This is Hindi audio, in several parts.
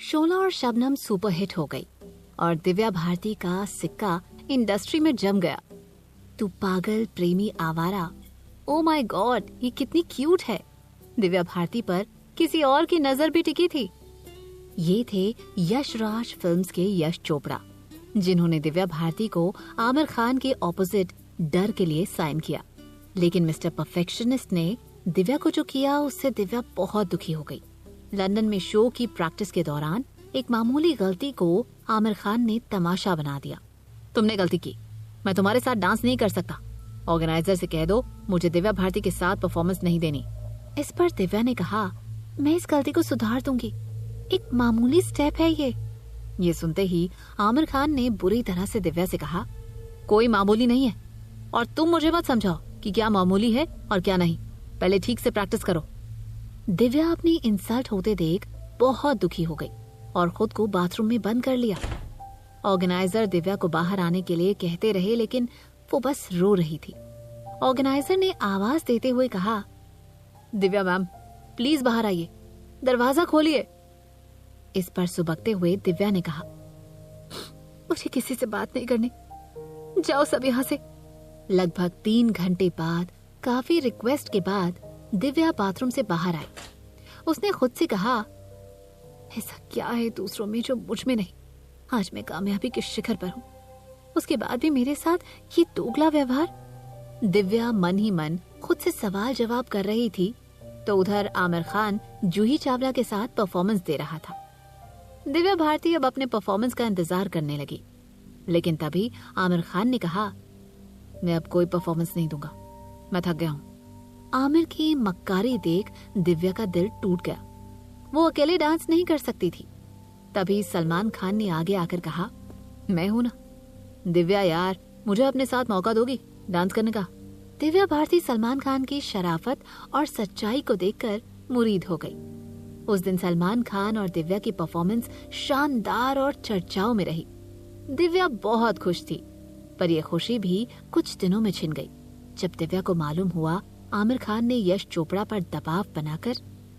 शोला और शबनम सुपरहिट हो गई और दिव्या भारती का सिक्का इंडस्ट्री में जम गया। तू पागल प्रेमी आवारा, ओ माय गॉड, ये कितनी क्यूट है। दिव्या भारती पर किसी और की नजर भी टिकी थी। ये थे यशराज फिल्म्स के यश चोपड़ा, जिन्होंने दिव्या भारती को आमिर खान के ऑपोजिट डर के लिए साइन किया। लेकिन मिस्टर परफेक्शनिस्ट ने दिव्या को जो किया, उससे दिव्या बहुत दुखी हो गई। लंदन में शो की प्रैक्टिस के दौरान एक मामूली गलती को आमिर खान ने तमाशा बना दिया। तुमने गलती की, मैं तुम्हारे साथ डांस नहीं कर सकता। ऑर्गेनाइजर से कह दो मुझे दिव्या भारती के साथ परफॉर्मेंस नहीं देनी। इस पर दिव्या ने कहा, मैं इस गलती को सुधार दूंगी, एक मामूली स्टेप है ये। ये सुनते ही आमिर खान ने बुरी तरह से दिव्या से कहा, कोई मामूली नहीं है और तुम मुझे मत समझाओ कि क्या मामूली है और क्या नहीं। पहले ठीक से प्रैक्टिस करो। दिव्या अपनी इंसल्ट होते देख बहुत दुखी हो गई और खुद को बाथरूम में बंद कर लिया। ऑर्गेनाइजर दिव्या को बाहर आने के लिए कहते रहे, लेकिन वो बस रो रही थी। ऑर्गेनाइजर ने आवाज देते हुए कहा, दिव्या मैम प्लीज बाहर आइए, दरवाजा खोलिए। इस पर सुबकते हुए दिव्या ने कहा, मुझे किसी से बात नहीं करनी, जाओ सब यहाँ से। लगभग 3 घंटे बाद काफी रिक्वेस्ट के बाद दिव्या बाथरूम से बाहर आई। उसने खुद से कहा, ऐसा क्या है दूसरों में जो मुझ में नहीं। आज मैं कामयाबी के शिखर पर हूँ, उसके बाद भी मेरे साथ ये दोगला व्यवहार। दिव्या मन ही मन खुद से सवाल जवाब कर रही थी तो उधर आमिर खान जूही चावला के साथ परफॉर्मेंस दे रहा था। दिव्या भारती अब अपने परफॉर्मेंस का इंतजार करने लगी, लेकिन तभी आमिर खान ने कहा, मैं अब कोई परफॉर्मेंस नहीं दूंगा, मैं थक गया हूँ। आमिर की मक्कारी देख दिव्या का दिल टूट गया। वो अकेले डांस नहीं कर सकती थी। तभी सलमान खान ने आगे आकर कहा, मैं हूं ना, दिव्या यार मुझे अपने साथ मौका दोगी डांस करने का। दिव्या भारती सलमान खान की शराफत और सच्चाई को देखकर मुरीद हो गई। उस दिन सलमान खान और दिव्या की परफॉर्मेंस शानदार और चर्चाओं में रही। दिव्या बहुत खुश थी, पर यह खुशी भी कुछ दिनों में छिन गई जब दिव्या को मालूम हुआ आमिर खान ने यश चोपड़ा पर दबाव बनाकर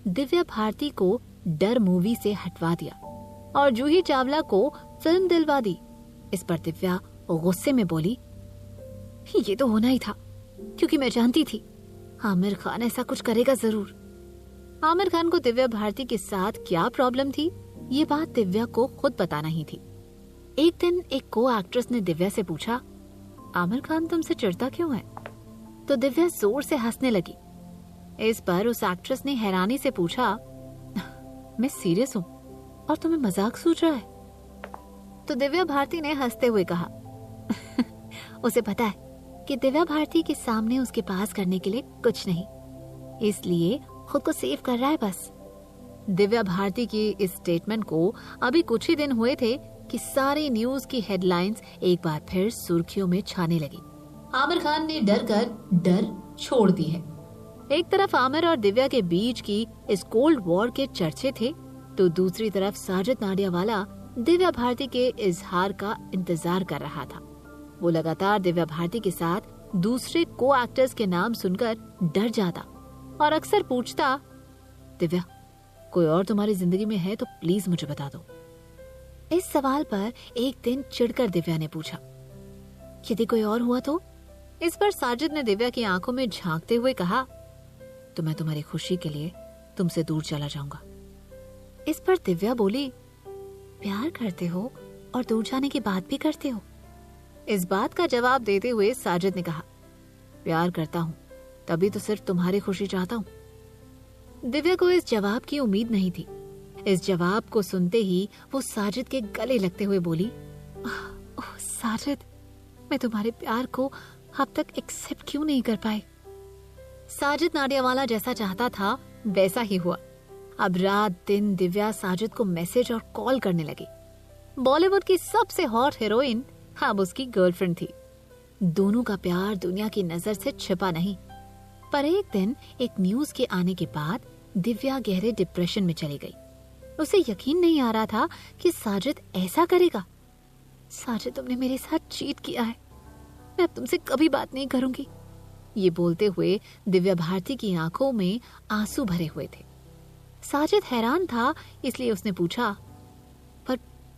दिव्या भारती को डर मूवी से हटवा दिया और जूही चावला को फिल्म दिलवा दी। इस पर दिव्या गुस्से में बोली, ये तो होना ही था, क्योंकि मैं जानती थी आमिर खान ऐसा कुछ करेगा जरूर। आमिर खान को दिव्या भारती के साथ क्या प्रॉब्लम थी, ये बात दिव्या को खुद पता नहीं थी। एक दिन एक को एक्ट्रेस ने दिव्या से पूछा, आमिर खान तुमसे चिढ़ता क्यों है? तो दिव्या जोर से हंसने लगी। इस पर उस एक्ट्रेस ने हैरानी से पूछा, मैं सीरियस हूँ और तुम्हें मजाक सूझ रहा है? तो दिव्या भारती ने हंसते हुए कहा, उसे पता है कि दिव्या भारती के सामने उसके पास करने के लिए कुछ नहीं, इसलिए खुद को सेव कर रहा है बस। दिव्या भारती की इस स्टेटमेंट को अभी कुछ ही दिन हुए थे कि सारे न्यूज की हेडलाइंस एक बार फिर सुर्खियों में छाने लगी। आमिर खान ने डर छोड़ दी है। एक तरफ आमिर और दिव्या के बीच की इस कोल्ड वॉर के चर्चे थे, तो दूसरी तरफ साजिद नाडियावाला दिव्या भारती के इजहार का इंतजार कर रहा था। वो लगातार दिव्या भारती के साथ दूसरे को एक्टर्स के नाम सुनकर डर जाता और अक्सर पूछता, दिव्या कोई और तुम्हारी जिंदगी में है तो प्लीज मुझे बता दो। इस सवाल पर एक दिन चिढ़कर दिव्या ने पूछा, यदि कोई और हुआ तो? इस पर साजिद ने दिव्या की आंखों में झांकते हुए कहा, तो मैं तुम्हारी खुशी के लिए तुमसे दूर चला जाऊंगा। इस पर दिव्या बोली, प्यार करते हो और दूर जाने की बात भी करते हो? इस बात का जवाब देते हुए साजिद ने कहा, प्यार करता हूँ तभी तो सिर्फ तुम्हारी खुशी चाहता हूँ। दिव्या को इस जवाब की उम्मीद नहीं थी। इस जवाब को सुनते ही वो साजिद के गले लगते हुए बोली, ओह साजिद, मैं तुम्हारे प्यार को अब तक एक्सेप्ट क्यों नहीं कर पाई? साजिद नाडियावाला जैसा चाहता था वैसा ही हुआ। अब रात दिन दिव्या साजिद को मैसेज और कॉल करने लगी। बॉलीवुड की सबसे हॉट हीरोइन अब उसकी गर्लफ्रेंड थी। दोनों का प्यार दुनिया की नजर से छिपा नहीं, पर एक दिन एक न्यूज के आने के बाद दिव्या गहरे डिप्रेशन में चली गई। उसे यकीन नहीं आ रहा था कि साजिद ऐसा करेगा। साजिद, तुमने मेरे साथ चीट किया है, मैं अब तुमसे कभी बात नहीं करूंगी। ये बोलते हुए दिव्या भारती की आंखों में आंसू भरे हुए थे। साजिद हैरान था, इसलिए उसने पूछा,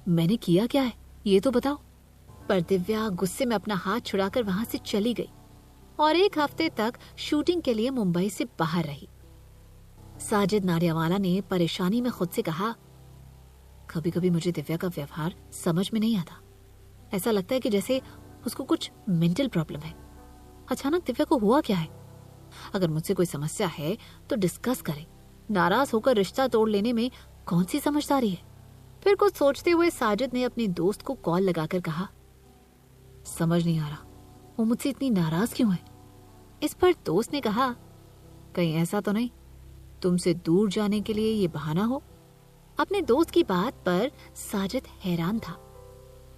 मैंने किया क्या है ये तो बताओ। पर दिव्या गुस्से में अपना हाथ छुड़ाकर वहां से चली गई और 1 हफ्ते तक शूटिंग के लिए मुंबई से बाहर रही। साजिद नाडियावाला ने परेशानी में खुद से कहा, कभी कभी मुझे दिव्या का व्यवहार समझ में नहीं आता। ऐसा लगता है कि जैसे उसको कुछ मेंटल प्रॉब्लम है। अचानक दिव्या को हुआ क्या है? अगर मुझसे कोई समस्या है तो डिस्कस करें। नाराज होकर रिश्ता तोड़ लेने में कौन सी समझदारी है? फिर कुछ सोचते हुए साजिद ने अपने दोस्त को कॉल लगाकर कहा, समझ नहीं आ रहा वो मुझसे इतनी नाराज क्यों है। इस पर दोस्त ने कहा, कहीं ऐसा तो नहीं तुमसे दूर जाने के लिए ये बहाना हो। अपने दोस्त की बात पर साजिद हैरान था।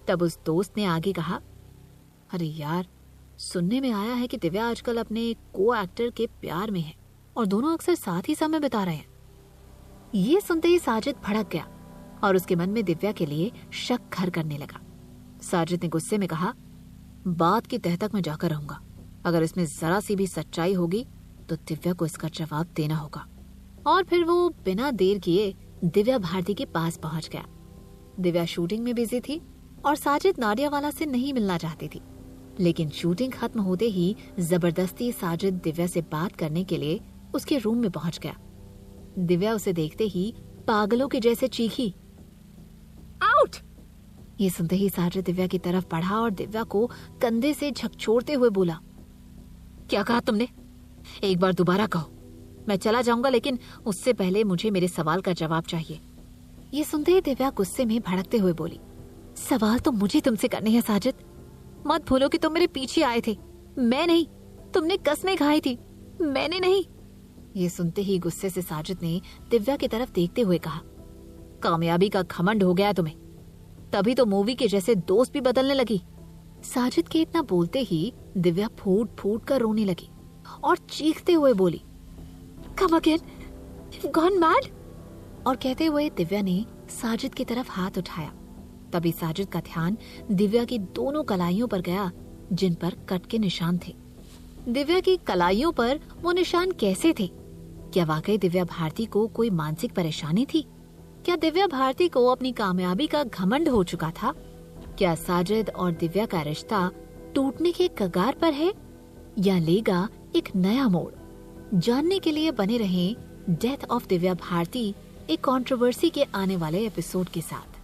तब उस दोस्त ने आगे कहा, अरे यार, सुनने में आया है कि दिव्या आजकल अपने को एक्टर के प्यार में है और दोनों अक्सर साथ ही समय बिता रहे हैं। ये सुनते ही साजिद भड़क गया और उसके मन में दिव्या के लिए शक घर करने लगा। साजिद ने गुस्से में कहा, बात की तह तक मैं जाकर रहूंगा। अगर इसमें जरा सी भी सच्चाई होगी तो दिव्या को इसका जवाब देना होगा। और फिर वो बिना देर किए दिव्या भारती के पास पहुंच गया। दिव्या शूटिंग में बिजी थी और साजिद नाडियावाला से नहीं मिलना चाहती थी, लेकिन शूटिंग खत्म होते ही जबरदस्ती साजिद दिव्या से बात करने के लिए उसके रूम में पहुंच गया। दिव्या उसे देखते ही पागलों के जैसे चीखी, आउट। ये सुनते ही साजिद दिव्या की तरफ बढ़ा और दिव्या को कंधे से झकझोरते हुए बोला, क्या कहा तुमने? एक बार दोबारा कहो। मैं चला जाऊंगा, लेकिन उससे पहले मुझे मेरे सवाल का जवाब चाहिए। ये सुनते ही दिव्या गुस्से में भड़कते हुए बोली, सवाल तो मुझे तुमसे करने हैं साजिद। मत भूलो कि तुम मेरे पीछे आए थे, मैं नहीं। तुमने कसमें खाई थी, मैंने नहीं। ये सुनते ही गुस्से से साजिद ने दिव्या की तरफ देखते हुए कहा, कामयाबी का घमंड हो गया तुम्हें, तभी तो मूवी के जैसे दोस्त भी बदलने लगी। साजिद के इतना बोलते ही दिव्या फूट फूट कर रोने लगी और चीखते हुए बोली, come again, you've gone mad। और कहते हुए दिव्या ने साजिद की तरफ हाथ उठाया। तभी साजिद का ध्यान दिव्या की दोनों कलाइयों पर गया, जिन पर कट के निशान थे। दिव्या की कलाइयों पर वो निशान कैसे थे? क्या वाकई दिव्या भारती को कोई मानसिक परेशानी थी? क्या दिव्या भारती को अपनी कामयाबी का घमंड हो चुका था? क्या साजिद और दिव्या का रिश्ता टूटने के कगार पर है या लेगा एक नया मोड़? जानने के लिए बने रहें डेथ ऑफ दिव्या भारती, एक कंट्रोवर्सी के आने वाले एपिसोड के साथ।